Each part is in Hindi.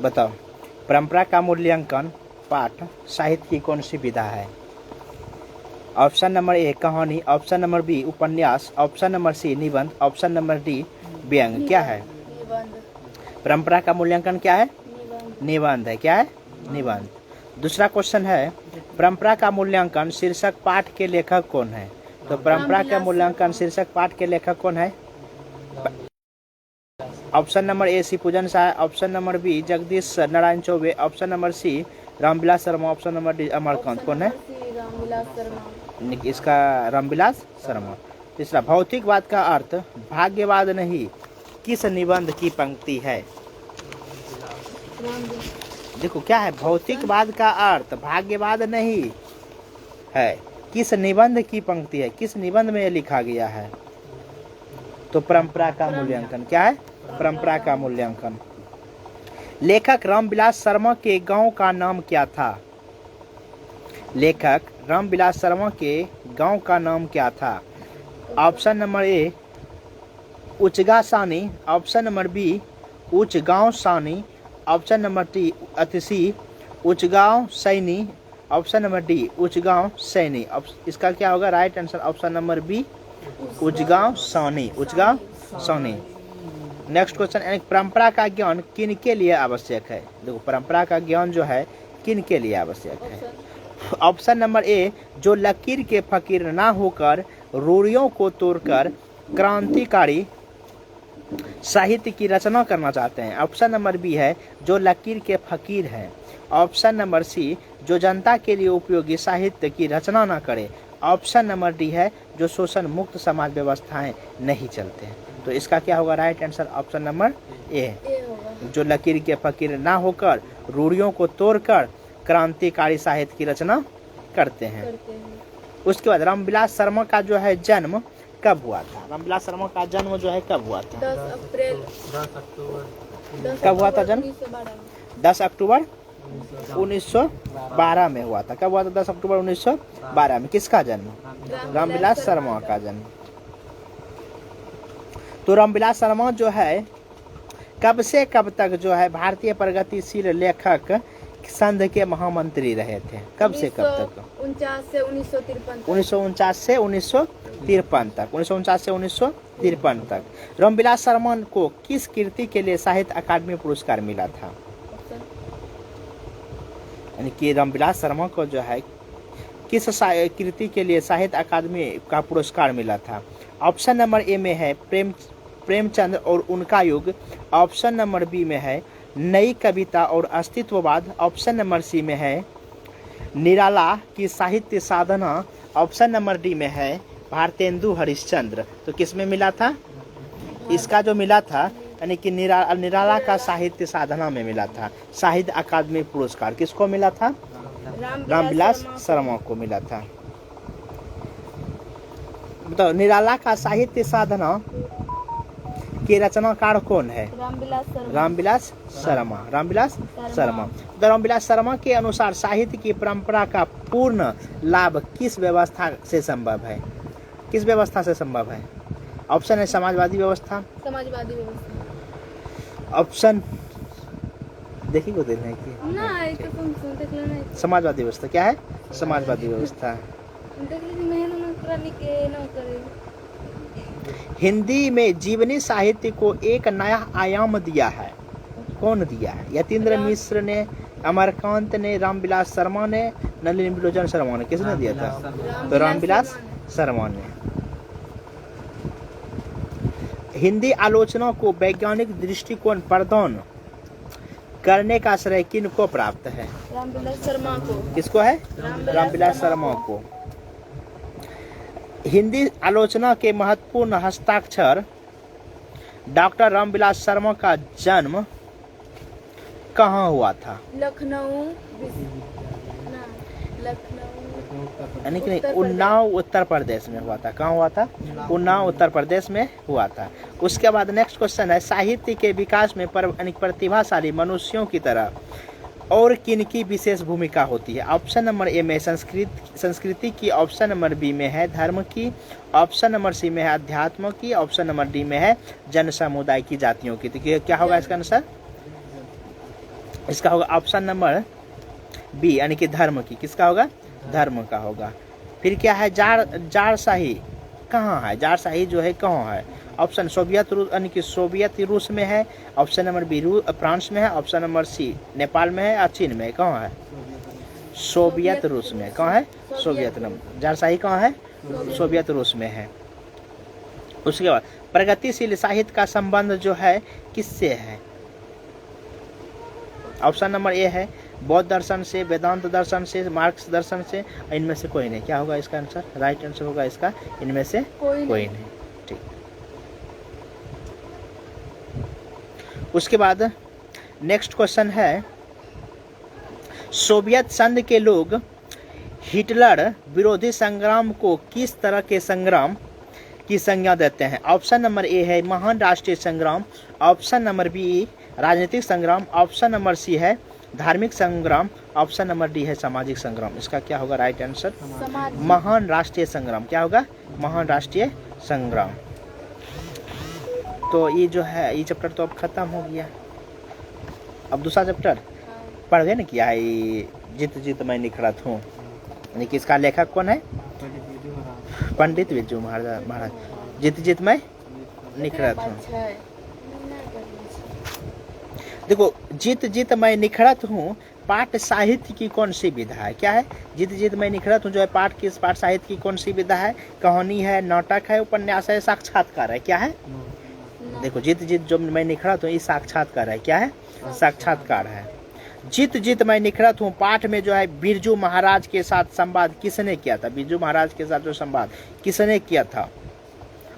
बताओ, परंपरा का मूल्यांकन पाठ साहित्य की कौन सी विधा है? ऑप्शन नंबर ए कहानी, ऑप्शन नंबर बी उपन्यास, ऑप्शन नंबर सी निबंध, ऑप्शन नंबर डी व्यंग्य। क्या है? परंपरा का मूल्यांकन क्या है? निबंध है। क्या है? निबंध। दूसरा क्वेश्चन है, परंपरा का मूल्यांकन शीर्षक पाठ के लेखक कौन है? तो परंपरा का मूल्यांकन शीर्षक पाठ के लेखक कौन है? Option number A Shivpujan Shah, option number B Jagdish Narayan Chaubey, option number C Ramvilas Sharma, option number D Amarkant. कौन है इसका? रामविलास शर्मा। तीसरा, भौतिकवाद का अर्थ भाग्यवाद नहीं किस निबंध की पंक्ति है? देखो क्या है, भौतिकवाद का अर्थ भाग्यवाद नहीं है किस निबंध की पंक्ति है, किस निबंध में यह लिखा गया है? तो परंपरा का मूल्यांकन। क्या है? परंपरा का मूल्यांकन। लेखक रामविलास शर्मा के गांव का नाम क्या था? लेखक रामविलास शर्मा के गांव का नाम क्या था? ऑप्शन नंबर ए उचगा सानी, option number B Uchgaon Sani, option number D C Uchgaon Saini, option number D Uchgaon Saini. इसका क्या होगा right answer? Option number B Uchgaon Sani, Uchgaon सानी। नेक्स्ट क्वेश्चन, परंपरा का ज्ञान किन के लिए आवश्यक है? देखो परंपरा का ज्ञान जो है किन के लिए आवश्यक है? ऑप्शन नंबर ए जो लकीर के फकीर ना होकर रूढ़ियों को तोड़कर क्रांतिकारी साहित्य की रचना करना चाहते हैं। ऑप्शन नंबर बी है जो लकीर के फकीर हैं। ऑप्शन नंबर सी जो जनता के लिए उपयोगी साहित्य की रचना न करे। ऑप्शन नंबर डी है जो शोषण मुक्त समाज व्यवस्थाएं नहीं चलते हैं। तो इसका क्या होगा राइट आंसर? ऑप्शन नंबर ए जो लकीर के फकीर ना होकर रूढ़ियों को तोड़कर क्रांतिकारी साहित्य की रचना करते हैं। उसके बाद रामविलास शर्मा का जो है जन्म कब हुआ था? रामविलास शर्मा का जन्म जो है कब हुआ था? 10 अप्रैल। कब हुआ था जन्म? 10 अक्टूबर 1912 में हुआ था। कब हुआ था? 10 अक्टूबर 1912 में। किसका जन्म? रामविलास शर्मा का जन्म। तो रामविलास शर्मा जो है कब से कब तक जो है भारतीय प्रगतिशील लेखक संघ के महामंत्री रहे थे? कब से कब तक? 1949 से 1953 1949 से 1953 तक। 1949 से 1953 तक। रामविलास शर्मा को किस कृति के लिए साहित्य अकादमी पुरस्कार मिला था? यानी कि रामविलास शर्मा को जो है किस कृति के लिए साहित्य अकादमी का पुरस्कार मिला था? ऑप्शन नंबर ए में है प्रेमचंद और उनका युग, ऑप्शन नंबर बी में है नई कविता और अस्तित्ववाद, ऑप्शन नंबर सी में है निराला की साहित्य साधना, ऑप्शन नंबर डी में है भारतेंदु हरिश्चंद्र। तो किस में मिला था? इसका जो मिला था यानी कि निराला का साहित्य साधना में मिला था। साहित्य अकादमी पुरस्कार किसको मिला था? रामविलास शर्मा को मिला था। बताओ निराला का साहित्य साधना के रचनाकार कौन है? रामविलास शर्मा। रामविलास शर्मा। तो रामविलास शर्मा के अनुसार साहित्य की परंपरा का पूर्ण लाभ किस व्यवस्था से संभव है? किस व्यवस्था से संभव है? ऑप्शन है समाजवादी व्यवस्था, समाजवादी व्यवस्था। ऑप्शन देखी को देना है कि समाजवादी व्यवस्था। क्या है? समाजवादी व्यवस्था। हिंदी में जीवनी साहित्य को एक नया आयाम दिया है। कौन दिया है? यतीन्द्र मिश्र ने, अमरकांत ने, रामविलास शर्मा ने, नलिनी शर्मा ने। किसने दिया था? तो रामविलास शर्मा ने। हिंदी आलोचना को वैज्ञानिक दृष्टिकोण प्रदान करने का श्रेय किनको प्राप्त है? रामविलास शर्मा को। किसको है? रामविलास शर्मा को। हिंदी आलोचना के महत्वपूर्ण हस्ताक्षर डॉक्टर रामविलास शर्मा का जन्म कहाँ हुआ था? लखनऊ यानी कि उन्नाव उत्तर प्रदेश में हुआ था। कहाँ हुआ था? उन्नाव उत्तर प्रदेश में हुआ था। उसके बाद नेक्स्ट क्वेश्चन है, साहित्य के विकास में प्रतिभाशाली मनुष्यों की तरह और किन की विशेष भूमिका होती है? ऑप्शन नंबर ए में संस्कृति की, ऑप्शन नंबर बी में है धर्म की, ऑप्शन नंबर सी में है अध्यात्म की, ऑप्शन नंबर डी में है जन समुदाय की, जातियों की। तो क्या होगा इसका आंसर? इसका होगा ऑप्शन नंबर बी यानी कि धर्म की। किसका होगा? धर्म का होगा। फिर क्या है? जारशाही कहाँ है? जारशाही जो है कहाँ है? ऑप्शन सोवियत रूस यानी कि सोवियत रूस में है, ऑप्शन नंबर बी फ्रांस में है, ऑप्शन नंबर सी नेपाल में है या चीन में? कहाँ है? सोवियत रूस में। कहाँ है? Soviet number. जारशाही कहाँ है? सोवियत रूस में है। उसके बाद प्रगतिशील साहित्य का संबंध जो है किससे है? ऑप्शन नंबर ए है बौद्ध दर्शन से, वेदांत दर्शन से, मार्क्स दर्शन से, इनमें से कोई नहीं। क्या होगा इसका आंसर? राइट आंसर होगा इसका इनमें से कोई नहीं। ठीक। उसके बाद नेक्स्ट क्वेश्चन है, सोवियत संघ के लोग हिटलर विरोधी संग्राम को किस तरह के संग्राम की संज्ञा देते हैं? ऑप्शन नंबर ए है महान राष्ट्रीय संग्राम, ऑप्शन नंबर बी राजनीतिक संग्राम, ऑप्शन नंबर सी है धार्मिक संग्राम, ऑप्शन नंबर डी है सामाजिक संग्राम। इसका क्या होगा राइट आंसर? महान राष्ट्रीय संग्राम। क्या होगा? महान राष्ट्रीय संग्राम। तो ये जो है ये चैप्टर तो अब खत्म हो गया। अब दूसरा चैप्टर पढ़ गए ना किया है, ये जित जित मैं निखरत हूँ, यानी कि इसका लेखक कौन है? पंडित बिरजू महाराज। जित जित मैं निखरत हूँ। देखो, जित जित मैं निखरत हूँ पाठ साहित्य की कौन सी विधा है? क्या है? जित जित मैं निखरत हूँ जो है पाठ साहित्य की कौन सी विधा है? कहानी है, नाटक है, उपन्यास है, साक्षात्कार है? क्या है? देखो, जित जित जो मैं निखरत हूँ ये साक्षात्कार है। क्या है? साक्षात्कार है। जित जित मैं निखरत हूँ पाठ में जो है बिरजू महाराज के साथ संवाद किसने किया था? बिरजू महाराज के साथ जो संवाद किसने किया था?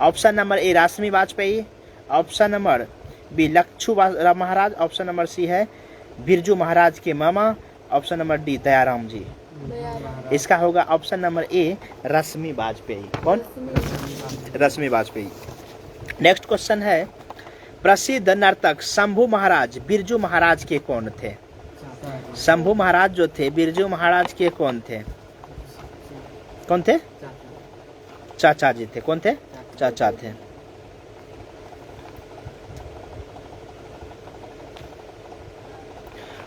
Option number A Rashmi Vajpayee, option number B Lachhu Maharaj, option number C है बिरजू महाराज के मामा, option number D Dayaram ji. इसका होगा option number A Rashmi Vajpayee. कौन? रश्मि वाजपेयी। नेक्स्ट क्वेश्चन है, प्रसिद्ध नर्तक शंभू महाराज बिरजू महाराज के कौन थे? शंभू महाराज जो थे बिरजू महाराज के कौन थे? कौन थे? चाचा जी थे। कौन थे? चाचा थे।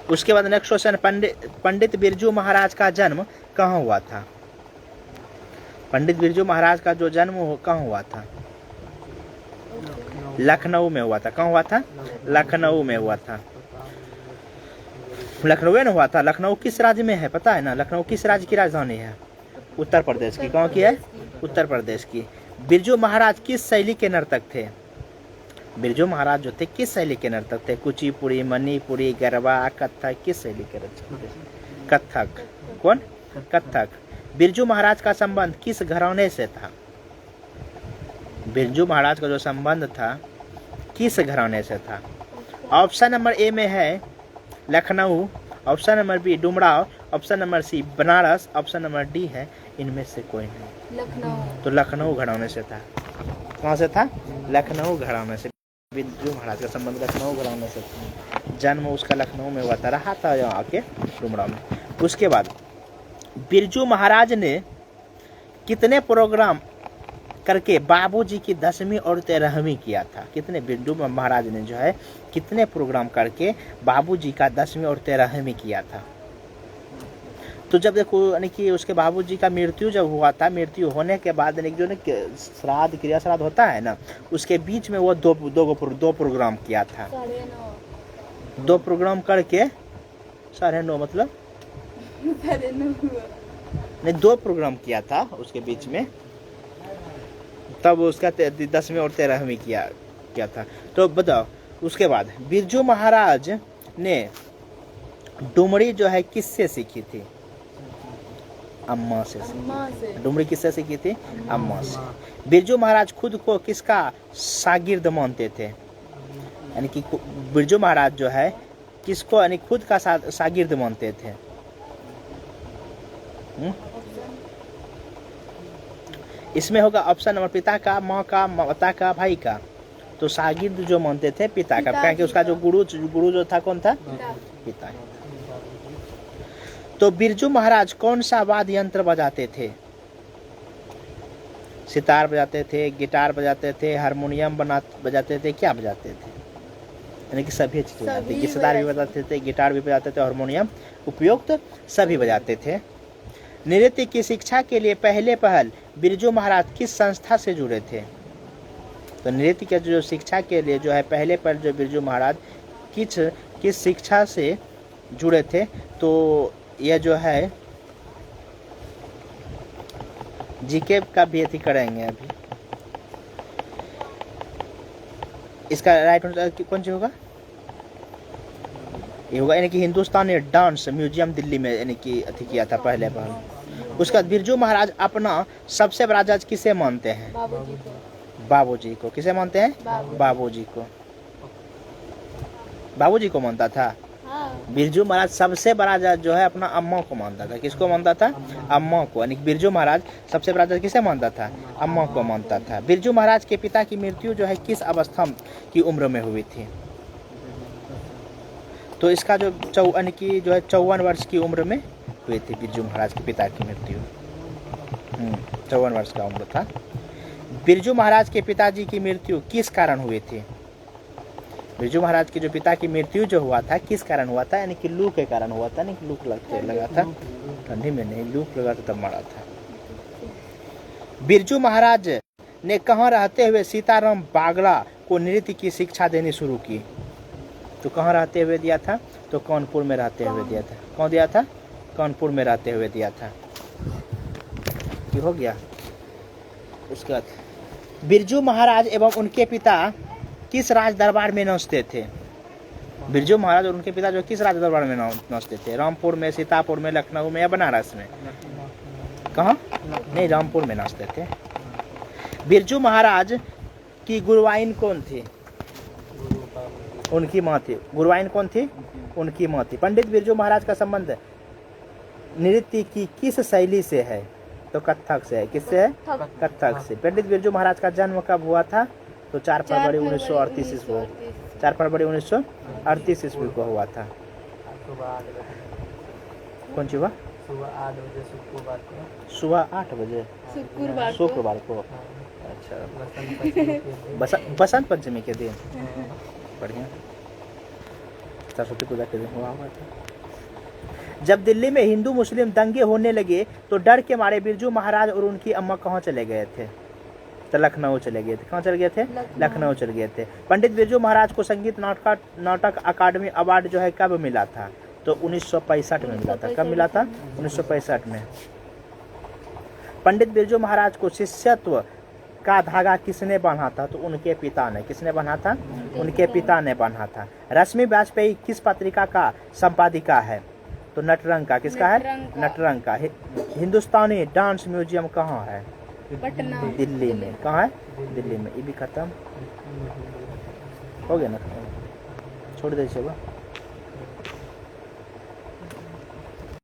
उसके बाद नेक्स्ट क्वेश्चन, पंडित बिरजू महाराज का जन्म कहाँ हुआ था? पंडित बिरजू महाराज का जो जन्म कहाँ हुआ था? लखनऊ में हुआ था। कहाँ हुआ था? लखनऊ में हुआ था। लखनऊ में हुआ था। लखनऊ किस राज्य में है पता है ना? लखनऊ किस राज्य की राजधानी है? उत्तर प्रदेश की। कहाँ की है? उत्तर प्रदेश की। बिरजू महाराज किस शैली के नर्तक थे? बिरजू महाराज जो थे किस शैली के नर्तक थे? कुचिपुड़ी, मणिपुरी, गरबा, कथक, किस शैली के नर्तक थे? कथक। कौन? कथक। बिरजू महाराज का संबंध किस घराने से था? बिरजू महाराज का जो संबंध था किस घराने से था? ऑप्शन नंबर ए में है Lucknow, option number B Dumraon, option number C Banaras, option number D है इनमें से कोई नहीं। लखनऊ। तो लखनऊ घराने से था। कहाँ से था? लखनऊ घराने से। बिरजू महाराज का संबंध लखनऊ घराने से था। जन्म उसका लखनऊ में हुआ था, रहा था यहाँ आके डुमराव में। उसके बाद बिरजू महाराज ने कितने प्रोग्राम करके बाबूजी की 10वीं और 13वीं किया था? कितने? बिरजू महाराज ने जो है कितने प्रोग्राम करके बाबूजी का 10वीं और 13वीं किया था? तो जब देखो यानी कि उसके बाबूजी का मृत्यु जब हुआ था, मृत्यु होने के बाद जो ना श्राद्ध क्रिया श्राद्ध होता है ना, उसके बीच में वो दो प्रोग्राम किया था। 2 प्रोग्राम करके 9:30 मतलब नहीं 2 प्रोग्राम किया था उसके बीच में, तब उसका 10वीं और 13वीं किया था। तो बताओ, उसके बाद बिरजू महाराज ने डुमरी जो है किससे सीखी थी? अम्मा से। डुमरी किससे सीखी थी? अम्मा से। बिरजू महाराज खुद को किसका शागिर्द मानते थे? यानी कि बिरजू महाराज जो है किसको यानी खुद का शागिर्द मानते थे? इसमें होगा ऑप्शन नंबर पिता का, माँ का, माता का, भाई का। तो शागिर्द जो मानते थे पिता का, क्योंकि उसका जो गुरु जो था कौन था? पिता। तो बिरजू महाराज कौन सा वाद्य यंत्र बजाते थे? सितार बजाते थे, गिटार बजाते थे, हारमोनियम बजाते थे, क्या बजाते थे? यानी कि सभी चीज बजाते थे। सितार भी बजाते थे, गिटार भी बजाते थे, हारमोनियम उपयुक्त सभी बजाते थे। नृत्य की शिक्षा के लिए पहले पहल बिरजू महाराज किस संस्था से जुड़े थे? तो नृत्य के जो शिक्षा के लिए जो है पहले पहल जो बिरजू महाराज किस शिक्षा से जुड़े थे? तो यह जो है जीके का भी अथी करेंगे अभी। इसका राइट आंसर कौन सी होगा? ये होगा यानी कि हिंदुस्तानी डांस म्यूजियम दिल्ली में यानी कि अथी किया था पहले पहल। उसके बाद बिरजू महाराज अपना सबसे बड़ा जज किसे मानते हैं? बाबूजी को। बाबूजी को। किसे मानते हैं? बाबूजी को। बाबूजी को मानता था। हाँ। बिरजू महाराज सबसे बड़ा जज जो है अपना अम्मा को मानता था। किसको मानता था? अम्मा को। यानी बिरजू महाराज सबसे बड़ा जज किसे मानता था? अम्मा को मानता था। बिरजू महाराज के पिता की मृत्यु जो है किस अवस्था की उम्र में हुई थी? तो इसका जो यानी कि जो है 54 वर्ष की उम्र में हुई थी बिरजू महाराज के पिता की मृत्यु। 54 वर्ष का उम्र था। बिरजू महाराज के पिताजी की मृत्यु किस कारण हुई थी? बिरजू महाराज के जो पिता की मृत्यु जो हुआ था किस कारण हुआ था? यानी कि लू के कारण हुआ था। नहीं कि लूक लगा था, ठंडी में नहीं, लूक लगा था तब मरा था। बिरजू महाराज ने कहाँ रहते हुए सीताराम बागड़ा को नृत्य की शिक्षा देनी शुरू की? तो कहाँ रहते हुए दिया था? तो कानपुर में रहते हुए दिया था। कौन दिया था? कानपुर में रहते हुए दिया था। ये हो गया। उसके बाद बिरजू महाराज एवं उनके पिता किस राज दरबार में नाचते थे? बिरजू महाराज और उनके पिता जो किस राज दरबार में नाचते थे? रामपुर में, सीतापुर में, लखनऊ में या बनारस में? कहाँ? नहीं, रामपुर में नाचते थे। बिरजू महाराज की गुरुवाइन कौन थी? उनकी माँ थी। गुरुवाइन कौन थी? उनकी माँ थी। पंडित बिरजू महाराज का संबंध नृत्य की किस शैली से है? तो कथक से है। किससे है? कथक से। पंडित बिरजू महाराज का जन्म कब हुआ था? तो 4 फरवरी 1938 ईस्वी। 4 फरवरी 1938 ईस्वी को हुआ था। कौन सी हुआ? सुबह 8 बजे शुक्रवार को। अच्छा, बसंत पंचमी के दिन। बढ़िया। सरस्वती पूजा के दिन हुआ था। जब दिल्ली में हिंदू मुस्लिम दंगे होने लगे तो डर के मारे बिरजू महाराज और उनकी अम्मा कहाँ चले गए थे? तो लखनऊ चले गए थे। कहाँ चले गए थे? लखनऊ चले गए थे। पंडित बिरजू महाराज को संगीत नाटक अकादमी अवार्ड जो है कब मिला था? तो 1965 में मिला था। कब मिला था? 1965 में। पंडित बिरजू महाराज को शिष्यत्व का धागा किसने बांधा था? तो उनके पिता ने। किसने बांधा था? उनके पिता ने बांधा था। रश्मि वाजपेयी किस पत्रिका का संपादिका है? तो नटरंग का। किसका है? नटरंग का। हिंदुस्तानी डांस म्यूजियम कहाँ है? पटना। दिल्ली में। कहाँ है? दिल्ली में। ये भी खत्म हो गया ना? छोड़ दे।